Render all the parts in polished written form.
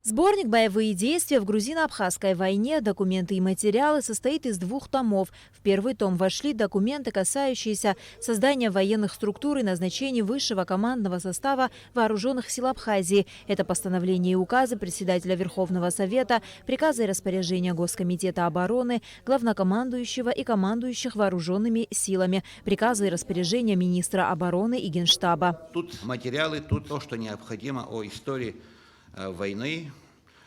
Сборник «Боевые действия в грузино-абхазской войне. Документы и материалы» состоит из 2 томов. В первый том вошли документы, касающиеся создания военных структур и назначения высшего командного состава вооруженных сил Абхазии. Это постановления и указы председателя Верховного Совета, приказы и распоряжения Госкомитета обороны, главнокомандующего и командующих вооруженными силами, приказы и распоряжения министра обороны и Генштаба. Тут материалы, тут то, что необходимо о истории войны.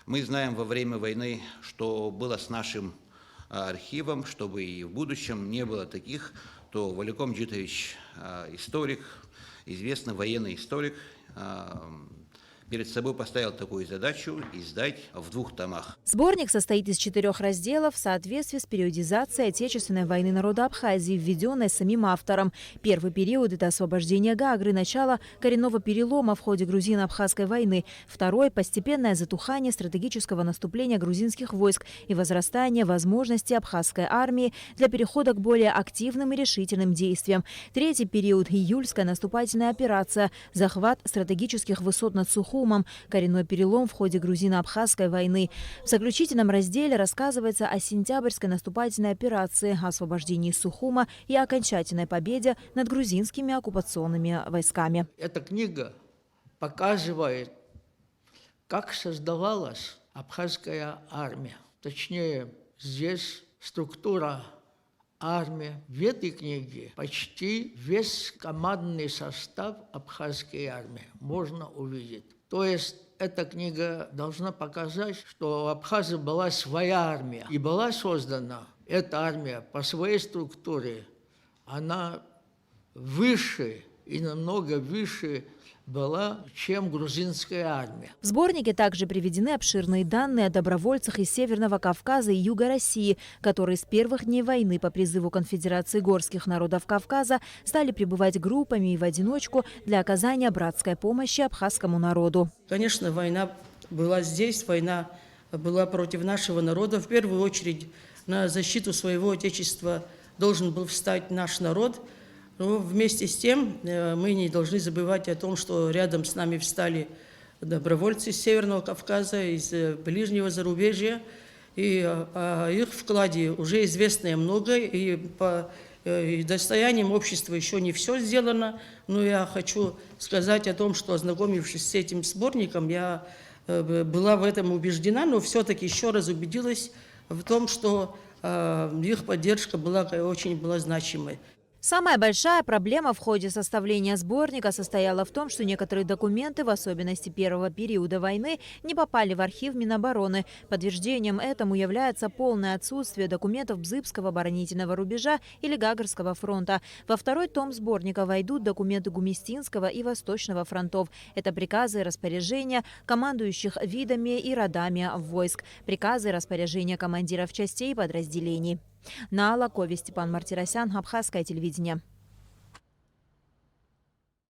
Мы знаем во время войны, что было с нашим архивом, чтобы и в будущем не было таких, то Валиком Джитович, историк, известный военный историк, перед собой поставил такую задачу – издать в 2 томах. Сборник состоит из 4 разделов в соответствии с периодизацией Отечественной войны народа Абхазии, введенной самим автором. Первый период – это освобождение Гагры, начало коренного перелома в ходе грузино-абхазской войны. Второй – постепенное затухание стратегического наступления грузинских войск и возрастание возможностей абхазской армии для перехода к более активным и решительным действиям. Третий период – июльская наступательная операция, захват стратегических высот над Сухумом, коренной перелом в ходе грузино-абхазской войны. В заключительном разделе рассказывается о сентябрьской наступательной операции, освобождении Сухума и окончательной победе над грузинскими оккупационными войсками. Эта книга показывает, как создавалась абхазская армия. Точнее, здесь структура армии. В этой книге почти весь командный состав абхазской армии можно увидеть. То есть эта книга должна показать, что у Абхазии была своя армия. И была создана эта армия по своей структуре. Она выше и намного выше была, чем грузинская армия. В сборнике также приведены обширные данные о добровольцах из Северного Кавказа и Юга России, которые с первых дней войны по призыву Конфедерации горских народов Кавказа стали прибывать группами и в одиночку для оказания братской помощи абхазскому народу. Конечно, война была здесь, война была против нашего народа. В первую очередь на защиту своего отечества должен был встать наш народ. Но вместе с тем мы не должны забывать о том, что рядом с нами встали добровольцы из Северного Кавказа, из ближнего зарубежья. И о их вкладе уже известно много, и по достояниям общества еще не все сделано. Но я хочу сказать о том, что, ознакомившись с этим сборником, я была в этом убеждена, но все-таки еще раз убедилась в том, что их поддержка очень была значимой. Самая большая проблема в ходе составления сборника состояла в том, что некоторые документы, в особенности первого периода войны, не попали в архив Минобороны. Подтверждением этому является полное отсутствие документов Бзыбского оборонительного рубежа или Гагарского фронта. Во второй том сборника войдут документы Гумистинского и Восточного фронтов. Это приказы и распоряжения командующих видами и родами войск, приказы и распоряжения командиров частей и подразделений. Наала Кови, Степан Мартиросян, Абхазское телевидение.